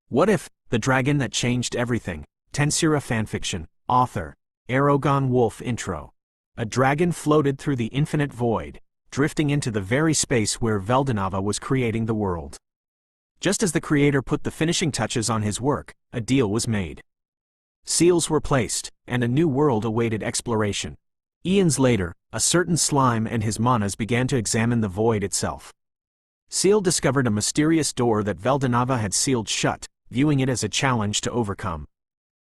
What if, the dragon that changed everything? Tensura Fanfiction, author, ErogonWolf intro. A dragon floated through the infinite void, drifting into the very space where Veldonava was creating the world. Just as the creator put the finishing touches on his work, a deal was made. Seals were placed, and a new world awaited exploration. Eons later, a certain slime and his manas began to examine the void itself. Ciel discovered a mysterious door that Veldonava had sealed shut, viewing it as a challenge to overcome.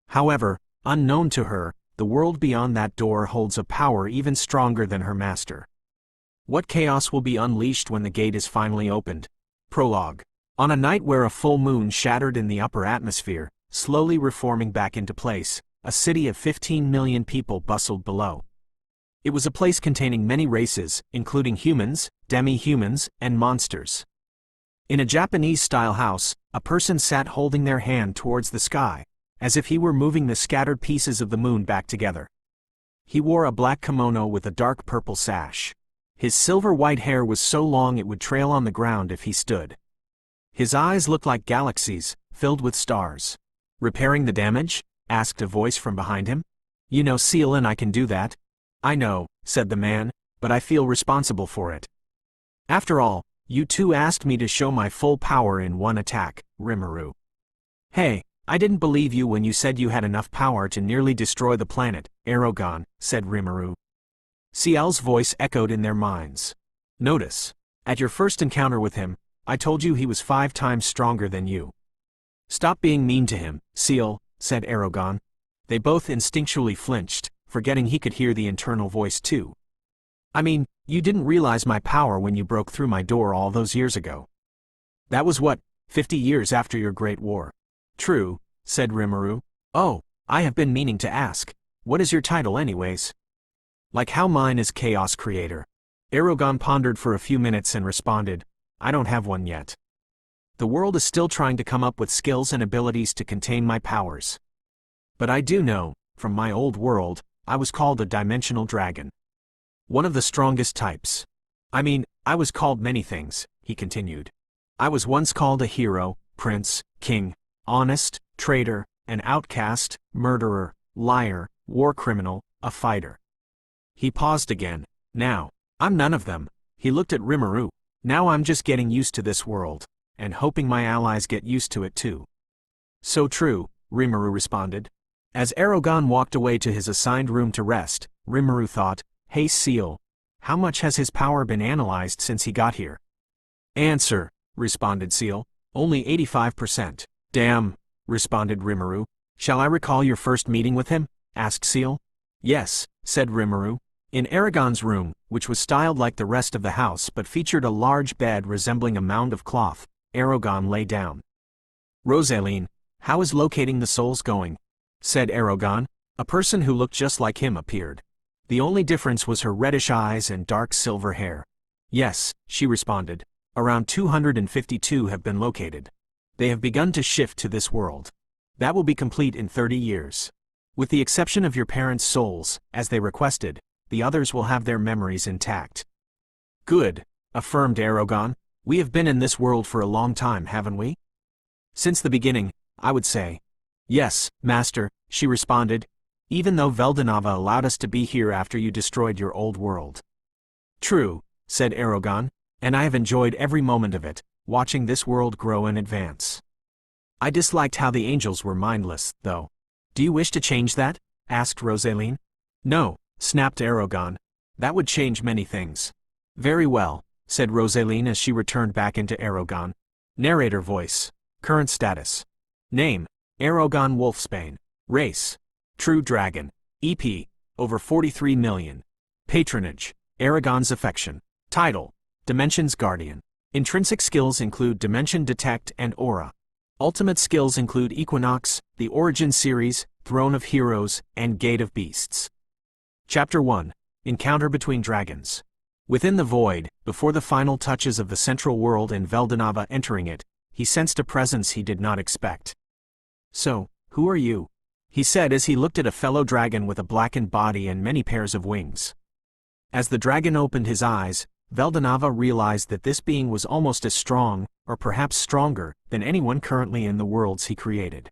However, unknown to her, the world beyond that door holds a power even stronger than her master. What chaos will be unleashed when the gate is finally opened? Prologue. On a night where a full moon shattered in the upper atmosphere, slowly reforming back into place, a city of 15 million people bustled below. It was a place containing many races, including humans, demi-humans, and monsters. In a Japanese-style house, a person sat holding their hand towards the sky, as if he were moving the scattered pieces of the moon back together. He wore a black kimono with a dark purple sash. His silver-white hair was so long it would trail on the ground if he stood. His eyes looked like galaxies, filled with stars. "Repairing the damage?" asked a voice from behind him. "You know, Ciel and I can do that." "I know," said the man, "but I feel responsible for it. After all, you two asked me to show my full power in one attack, Rimuru." "Hey, I didn't believe you when you said you had enough power to nearly destroy the planet, Aragon," said Rimuru. Ciel's voice echoed in their minds. "Notice, at your first encounter with him, I told you he was 5 times stronger than you." "Stop being mean to him, Ciel," said Aragon. They both instinctually flinched, forgetting he could hear the internal voice too. "I mean, you didn't realize my power when you broke through my door all those years ago. That was what, 50 years after your great war." "True," said Rimuru. "Oh, I have been meaning to ask, what is your title anyways?" "Like how mine is Chaos Creator." Aragon pondered for a few minutes and responded, "I don't have one yet. The world is still trying to come up with skills and abilities to contain my powers. But I do know, from my old world, I was called a dimensional dragon. One of the strongest types. I mean, I was called many things," he continued. "I was once called a hero, prince, king, honest, traitor, an outcast, murderer, liar, war criminal, a fighter." He paused again. "Now, I'm none of them." He looked at Rimuru. "Now I'm just getting used to this world, and hoping my allies get used to it too." "So true," Rimuru responded. As Aragon walked away to his assigned room to rest, Rimuru thought, "Hey Ciel, how much has his power been analyzed since he got here?" "Answer," responded Ciel, "only 85%. "Damn," responded Rimuru. "Shall I recall your first meeting with him?" asked Ciel. "Yes," said Rimuru. In Aragon's room, which was styled like the rest of the house but featured a large bed resembling a mound of cloth, Aragon lay down. "Rosaline, how is locating the souls going?" said Aragon. A person who looked just like him appeared. The only difference was her reddish eyes and dark silver hair. "Yes," she responded. "Around 252 have been located. They have begun to shift to this world. That will be complete in 30 years. With the exception of your parents' souls, as they requested, the others will have their memories intact." "Good," affirmed Aragon. "We have been in this world for a long time, haven't we?" "Since the beginning, I would say." "Yes, Master," she responded, "even though Veldonava allowed us to be here after you destroyed your old world." "True," said Aragon, "and I have enjoyed every moment of it, watching this world grow and advance. I disliked how the angels were mindless, though. Do you wish to change that?" asked Rosaline. "No," snapped Aragon. "That would change many things." "Very well," said Rosaline as she returned back into Aragon. Narrator voice. Current status. Name, ErogonWolf Spain. Race, True Dragon. EP, over 43 million. Patronage, Aragon's Affection. Title, Dimension's Guardian. Intrinsic skills include Dimension Detect and Aura. Ultimate skills include Equinox, the Origin Series, Throne of Heroes, and Gate of Beasts. Chapter 1. Encounter between Dragons. Within the void, before the final touches of the central world and Veldonava entering it, he sensed a presence he did not expect. "So, who are you?" he said as he looked at a fellow dragon with a blackened body and many pairs of wings. As the dragon opened his eyes, Veldonava realized that this being was almost as strong, or perhaps stronger, than anyone currently in the worlds he created.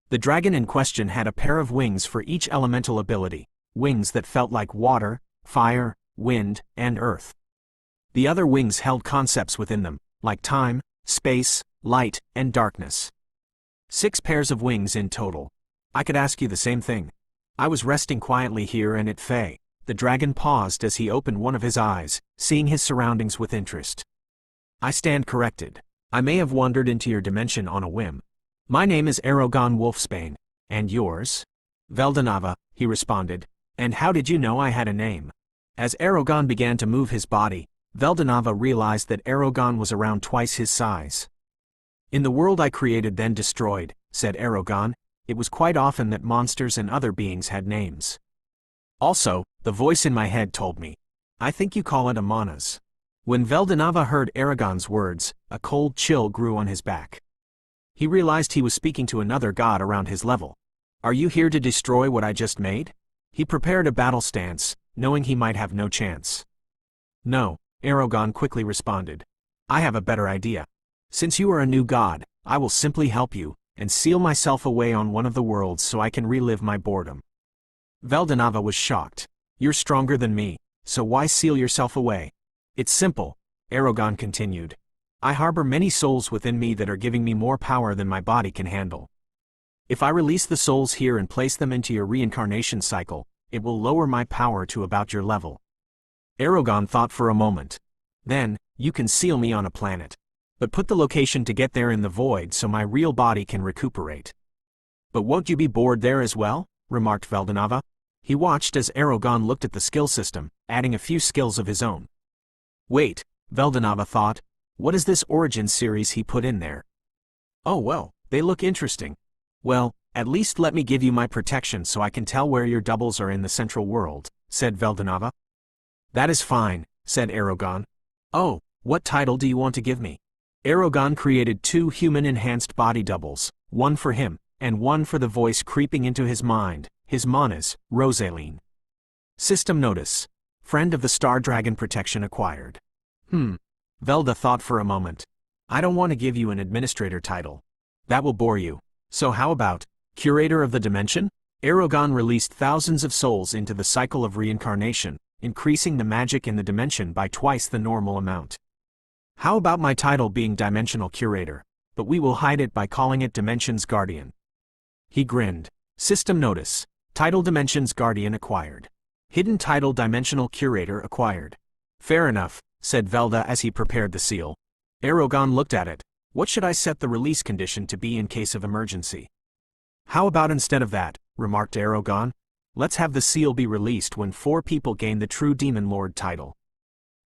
The dragon in question had a pair of wings for each elemental ability, wings that felt like water, fire, wind, and earth. The other wings held concepts within them, like time, space, light, and darkness. 6 pairs of wings in total. I could ask you the same thing. I was resting quietly here and at Fae. The dragon paused as he opened one of his eyes, seeing his surroundings with interest. I stand corrected. I may have wandered into your dimension on a whim. My name is ErogonWolf. And yours? Veldonava, he responded. And how did you know I had a name? As Aragon began to move his body, Veldonava realized that Aragon was around twice his size. In the world I created then destroyed, said Aragon, it was quite often that monsters and other beings had names. Also, the voice in my head told me. I think you call it a manas. When Veldonava heard Aragon's words, a cold chill grew on his back. He realized he was speaking to another god around his level. Are you here to destroy what I just made? He prepared a battle stance, knowing he might have no chance. No, Aragon quickly responded. I have a better idea. Since you are a new god, I will simply help you, and seal myself away on one of the worlds so I can relive my boredom. Veldonava was shocked. You're stronger than me, so why seal yourself away? It's simple, Aragon continued. I harbor many souls within me that are giving me more power than my body can handle. If I release the souls here and place them into your reincarnation cycle, it will lower my power to about your level. Aragon thought for a moment. Then, you can seal me on a planet. But put the location to get there in the void so my real body can recuperate. But won't you be bored there as well? Remarked Veldonava. He watched as Aragon looked at the skill system, adding a few skills of his own. Wait, Veldonava thought, what is this origin series he put in there? Oh well, they look interesting. Well, at least let me give you my protection so I can tell where your doubles are in the central world, said Veldonava. That is fine, said Aragon. Oh, what title do you want to give me? Aragon created 2 human-enhanced body doubles, one for him, and one for the voice creeping into his mind, his manas, Rosaline. System notice. Friend of the Star Dragon protection acquired. Velda thought for a moment. I don't want to give you an administrator title. That will bore you. So how about Curator of the Dimension? Aragon released thousands of souls into the cycle of reincarnation, increasing the magic in the dimension by twice the normal amount. How about my title being Dimensional Curator, but we will hide it by calling it Dimensions Guardian. He grinned. System notice. Title Dimensions Guardian acquired. Hidden title Dimensional Curator acquired. Fair enough, said Velda as he prepared the seal. Aragon looked at it. What should I set the release condition to be in case of emergency? How about instead of that, remarked Aragon. Let's have the seal be released when 4 people gain the True Demon Lord title.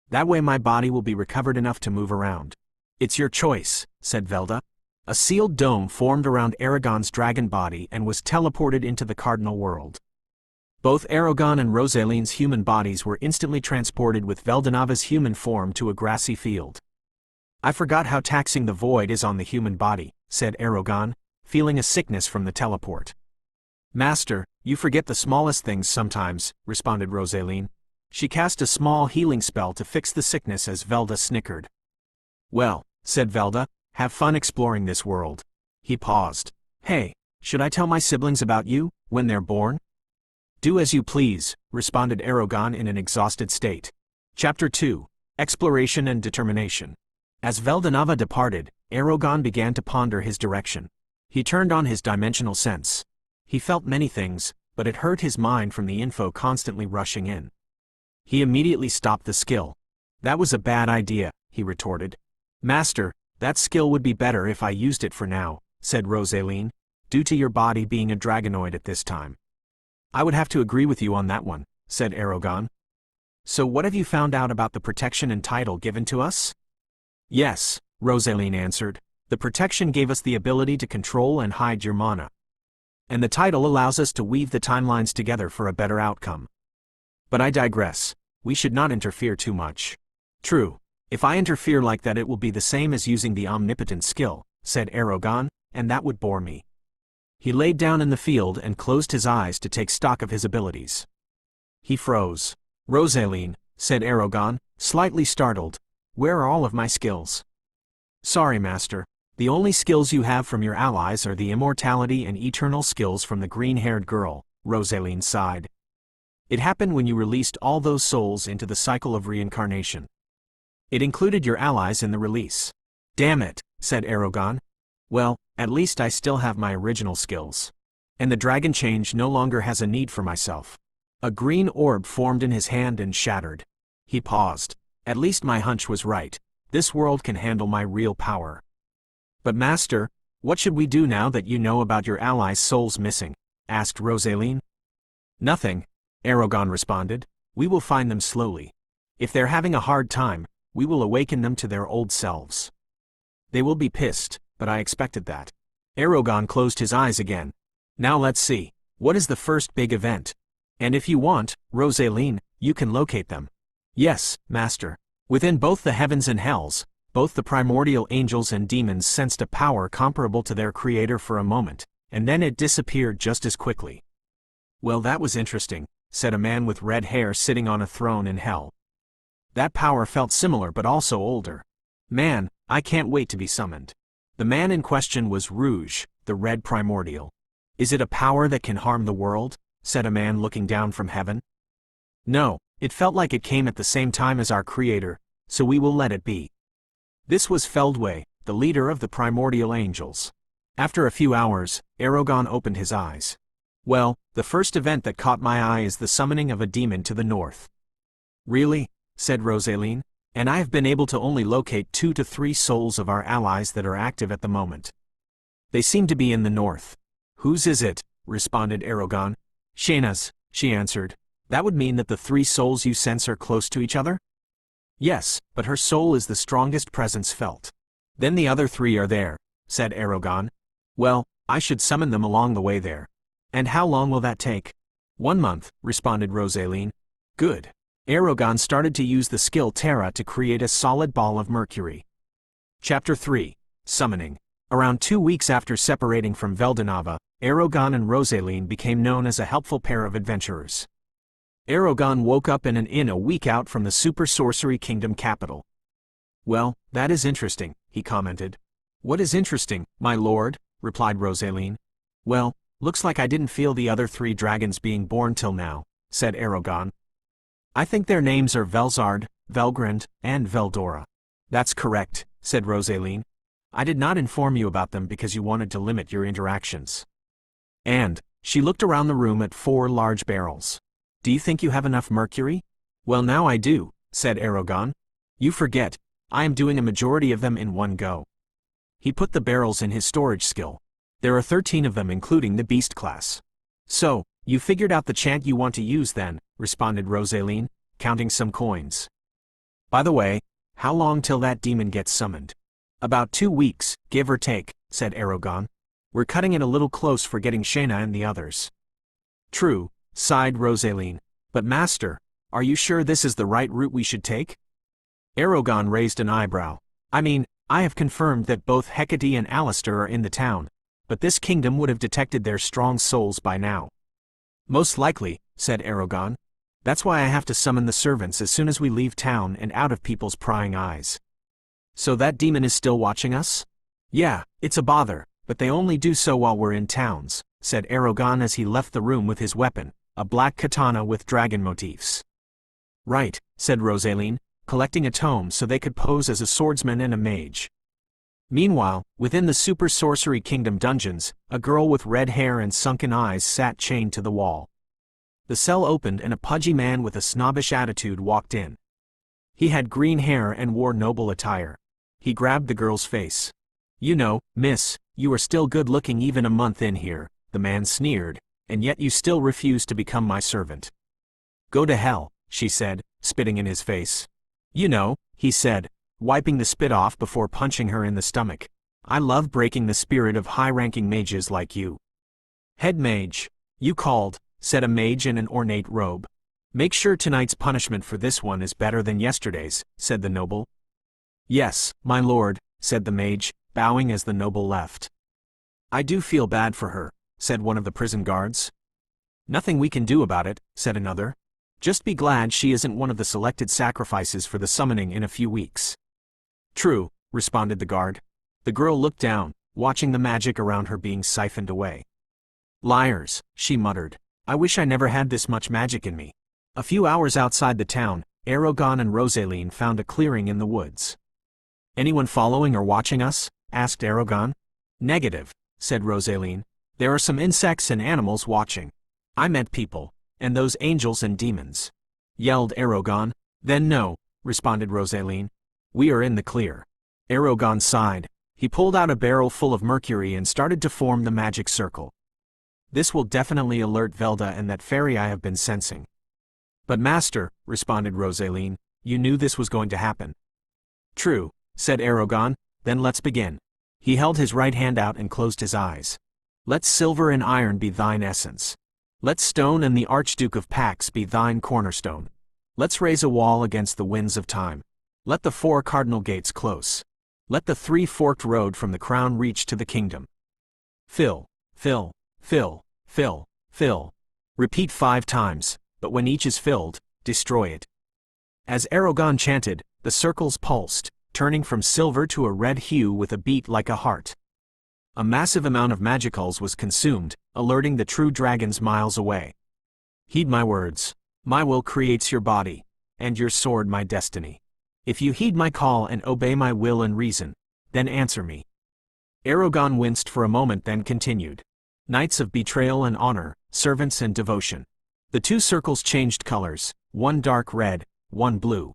That way my body will be recovered enough to move around. It's your choice, said Velda. A sealed dome formed around Aragon's dragon body and was teleported into the cardinal world. Both Aragon and Rosaline's human bodies were instantly transported with Veldonava's human form to a grassy field. I forgot how taxing the void is on the human body, said Aragon, feeling a sickness from the teleport. Master, you forget the smallest things sometimes, responded Rosaline. She cast a small healing spell to fix the sickness as Velda snickered. Well, said Velda, have fun exploring this world. He paused. Hey, should I tell my siblings about you, when they're born? Do as you please, responded Aragon in an exhausted state. Chapter 2. Exploration and Determination. As Veldonava departed, Aragon began to ponder his direction. He turned on his dimensional sense. He felt many things, but it hurt his mind from the info constantly rushing in. He immediately stopped the skill. That was a bad idea, he retorted. Master, that skill would be better if I used it for now, said Rosaline, due to your body being a dragonoid at this time. I would have to agree with you on that one, said Aragon. So what have you found out about the protection and title given to us? Yes, Rosaline answered. The protection gave us the ability to control and hide your mana. And the title allows us to weave the timelines together for a better outcome. But I digress. We should not interfere too much. True. If I interfere like that it will be the same as using the omnipotent skill, said Aragon, and that would bore me. He laid down in the field and closed his eyes to take stock of his abilities. He froze. Rosaline, said Aragon, slightly startled. "Where are all of my skills?" "Sorry, Master. The only skills you have from your allies are the immortality and eternal skills from the green-haired girl," Rosaline sighed. "It happened when you released all those souls into the cycle of reincarnation. It included your allies in the release." "Damn it," said Aragon. "Well, at least I still have my original skills. And the dragon change no longer has a need for myself." A green orb formed in his hand and shattered. He paused. "At least my hunch was right. This world can handle my real power." "But Master, what should we do now that you know about your allies' souls missing?" asked Rosaline. "Nothing," Aragon responded. "We will find them slowly. If they're having a hard time, we will awaken them to their old selves. They will be pissed, but I expected that." Aragon closed his eyes again. "Now let's see. What is the first big event? And if you want, Rosaline, you can locate them." "Yes, Master." Within both the heavens and hells, both the primordial angels and demons sensed a power comparable to their creator for a moment, and then it disappeared just as quickly. "Well, that was interesting," said a man with red hair sitting on a throne in hell. "That power felt similar but also older. Man, I can't wait to be summoned." The man in question was Rouge, the red primordial. "Is it a power that can harm the world?" said a man looking down from heaven. "No, it felt like it came at the same time as our creator, so we will let it be." This was Feldway, the leader of the primordial angels. After a few hours, Aragon opened his eyes. "Well, the first event that caught my eye is the summoning of a demon to the north." "Really?" said Rosaline. "And I have been able to only locate 2 to 3 souls of our allies that are active at the moment. They seem to be in the north." "Whose is it?" responded Aragon. "Shayna's," she answered. "That would mean that the 3 souls you sense are close to each other?" "Yes, but her soul is the strongest presence felt." "Then the other 3 are there," said Aragon. "Well, I should summon them along the way there." "And how long will that take?" 1 month, responded Rosaline. "Good." Aragon started to use the skill Terra to create a solid ball of mercury. Chapter 3. Summoning. Around 2 weeks after separating from Veldonava, Aragon and Rosaline became known as a helpful pair of adventurers. Aragon woke up in an inn a week out from the Super Sorcery Kingdom capital. "Well, that is interesting," he commented. "What is interesting, my lord?" replied Rosaline. "Well, looks like I didn't feel the other 3 dragons being born till now," said Aragon. "I think their names are Velzard, Velgrand, and Veldora." "That's correct," said Rosaline. "I did not inform you about them because you wanted to limit your interactions." And she looked around the room at 4 large barrels. "Do you think you have enough mercury?" "Well, now I do," said Aragon. "You forget, I am doing a majority of them in one go." He put the barrels in his storage skill. "There are 13 of them including the beast class." "So, you figured out the chant you want to use then," responded Rosaline, counting some coins. "By the way, how long till that demon gets summoned?" "About 2 weeks, give or take," said Aragon. "We're cutting it a little close for getting Shayna and the others." "True," sighed Rosaline. "But Master, are you sure this is the right route we should take?" Aragon raised an eyebrow. "I mean, I have confirmed that both Hecate and Alistair are in the town, but this kingdom would have detected their strong souls by now." "Most likely," said Aragon. "That's why I have to summon the servants as soon as we leave town and out of people's prying eyes." "So that demon is still watching us?" "Yeah, it's a bother, but they only do so while we're in towns," said Aragon as he left the room with his weapon, a black katana with dragon motifs. "Right," said Rosaline, collecting a tome so they could pose as a swordsman and a mage. Meanwhile, within the Super Sorcery Kingdom dungeons, a girl with red hair and sunken eyes sat chained to the wall. The cell opened and a pudgy man with a snobbish attitude walked in. He had green hair and wore noble attire. He grabbed the girl's face. "You know, miss, you are still good-looking even a month in here," the man sneered, "and yet you still refuse to become my servant." "Go to hell," she said, spitting in his face. "You know," he said, wiping the spit off before punching her in the stomach, "I love breaking the spirit of high-ranking mages like you." "Head mage, you called," said a mage in an ornate robe. "Make sure tonight's punishment for this one is better than yesterday's," said the noble. "Yes, my lord," said the mage, bowing as the noble left. "I do feel bad for her," said one of the prison guards. "Nothing we can do about it," said another. Just be glad she isn't one of the selected sacrifices for the summoning in a few weeks. True, responded the guard. The girl looked down, watching the magic around her being siphoned away. Liars, she muttered. I wish I never had this much magic in me. A few hours outside the town, Aragon and Rosaline found a clearing in the woods. Anyone following or watching us? Asked Aragon. Negative, said Rosaline. There are some insects and animals watching. I meant people, and those angels and demons. Yelled Aragon. Then no, responded Rosaline. We are in the clear. Aragon sighed. He pulled out a barrel full of mercury and started to form the magic circle. This will definitely alert Velda and that fairy I have been sensing. But master, responded Rosaline, you knew this was going to happen. True, said Aragon, then let's begin. He held his right hand out and closed his eyes. Let silver and iron be thine essence. Let stone and the Archduke of Pax be thine cornerstone. Let's raise a wall against the winds of time. Let the 4 cardinal gates close. Let the 3 forked road from the crown reach to the kingdom. Fill, fill, fill, fill, fill. Repeat 5 times, but when each is filled, destroy it. As Aragon chanted, the circles pulsed, turning from silver to a red hue with a beat like a heart. A massive amount of magicals was consumed, alerting the true dragons miles away. Heed my words. My will creates your body, and your sword my destiny. If you heed my call and obey my will and reason, then answer me. Aragon winced for a moment, then continued. Knights of betrayal and honor, servants and devotion. The 2 circles changed colors, one dark red, one blue.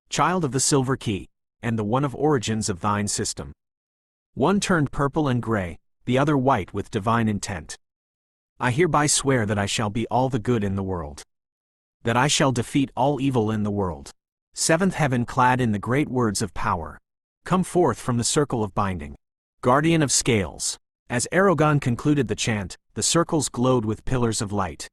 Child of the silver key, and the one of origins of thine system. One turned purple and gray, the other white with divine intent. I hereby swear that I shall be all the good in the world. That I shall defeat all evil in the world. 7th heaven clad in the great words of power. Come forth from the circle of binding. Guardian of scales. As Aragon concluded the chant, the circles glowed with pillars of light.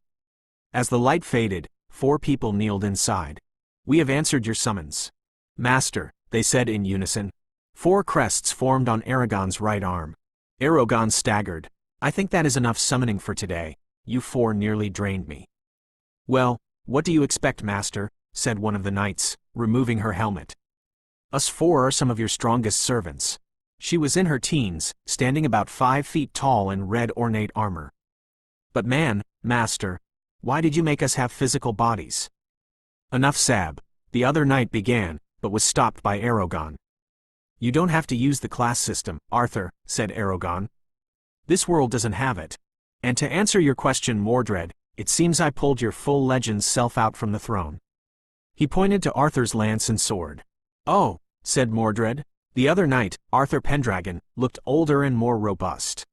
As the light faded, 4 people kneeled inside. We have answered your summons. Master, they said in unison. 4 crests formed on Aragon's right arm. Aragon staggered. I think that is enough summoning for today. You 4 nearly drained me. Well, what do you expect, master? Said one of the knights, removing her helmet. Us 4 are some of your strongest servants. She was in her teens, standing about 5 feet tall in red ornate armor. But man, master, why did you make us have physical bodies? Enough sab, the other knight began, but was stopped by Aragon. You don't have to use the class system, Arthur, said Aragon. This world doesn't have it. And to answer your question, Mordred, it seems I pulled your full legend's self out from the throne. He pointed to Arthur's lance and sword. Oh, said Mordred. The other knight, Arthur Pendragon, looked older and more robust.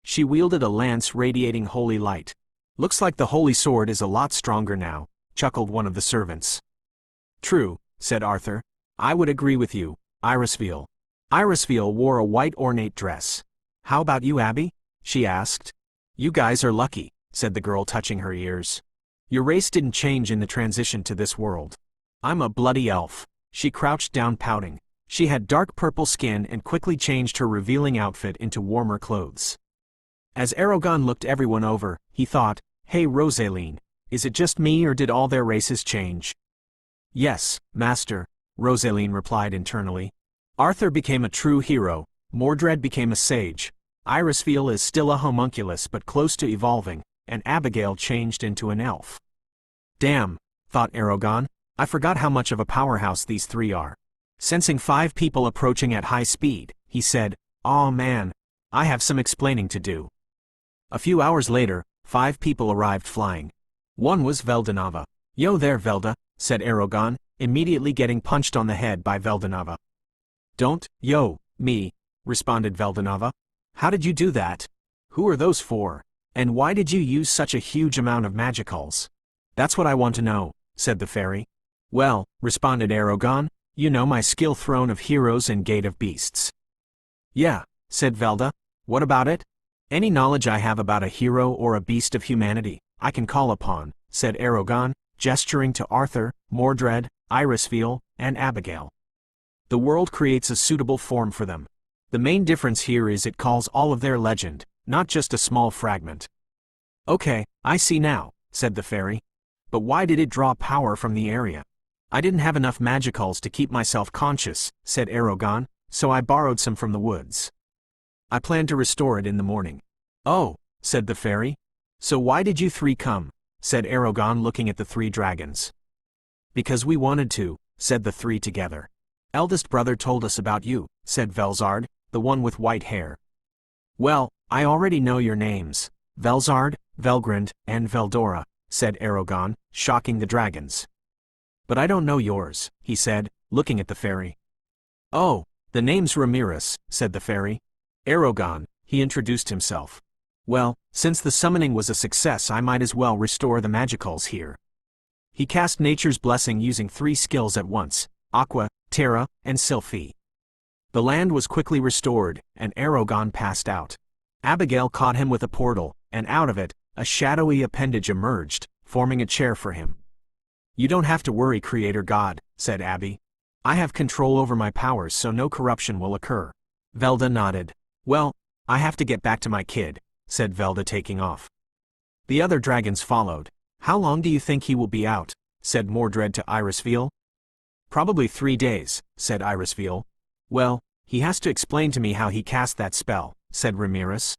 She wielded a lance radiating holy light. Looks like the holy sword is a lot stronger now, chuckled one of the servants. True, said Arthur. I would agree with you, Irisfiel. Irisfiel wore a white ornate dress. How about you, Abby? She asked. You guys are lucky, said the girl, touching her ears. Your race didn't change in the transition to this world. I'm a bloody elf. She crouched down, pouting. She had dark purple skin and quickly changed her revealing outfit into warmer clothes. As Aragon looked everyone over, he thought, hey Rosaline, is it just me or did all their races change? Yes, master, Rosaline replied internally. Arthur became a true hero, Mordred became a sage, Irisfiel is still a homunculus but close to evolving, and Abigail changed into an elf. Damn, thought Aragon, I forgot how much of a powerhouse these 3 are. Sensing 5 people approaching at high speed, he said, "Aw man, I have some explaining to do." A few hours later, 5 people arrived flying. One was Veldonava. Yo there, Velda, said Aragon, immediately getting punched on the head by Veldonava. Don't, yo, me, responded Veldonava. How did you do that? Who are those 4? And why did you use such a huge amount of magicals? That's what I want to know, said the fairy. Well, responded Aragon, you know my skill, Throne of Heroes and Gate of Beasts. Yeah, said Velda. What about it? Any knowledge I have about a hero or a beast of humanity, I can call upon, said Aragon, gesturing to Arthur, Mordred, Irisfiel, and Abigail. The world creates a suitable form for them. The main difference here is it calls all of their legend, not just a small fragment. Okay, I see now, said the fairy. But why did it draw power from the area? I didn't have enough magicals to keep myself conscious, said Aragon, so I borrowed some from the woods. I plan to restore it in the morning. Oh, said the fairy. So why did you three come? Said Aragon, looking at the three dragons. Because we wanted to, said the three together. Eldest brother told us about you, said Velzard, the one with white hair. Well, I already know your names, Velzard, Velgrand, and Veldora, said Aragon, shocking the dragons. But I don't know yours, he said, looking at the fairy. Oh, the name's Ramirez, said the fairy. Aragon, he introduced himself. Well, since the summoning was a success, I might as well restore the magicals here. He cast Nature's Blessing using 3 skills at once, Aqua, Terra, and Sylphy. The land was quickly restored, and Aragon passed out. Abigail caught him with a portal, and out of it, a shadowy appendage emerged, forming a chair for him. You don't have to worry, Creator God, said Abby. I have control over my powers, so no corruption will occur. Velda nodded. Well, I have to get back to my kid, said Velda, taking off. The other dragons followed. How long do you think he will be out? Said Mordred to Irisveal. Probably 3 days, said Irisveal. Well, he has to explain to me how he cast that spell, said Ramirez.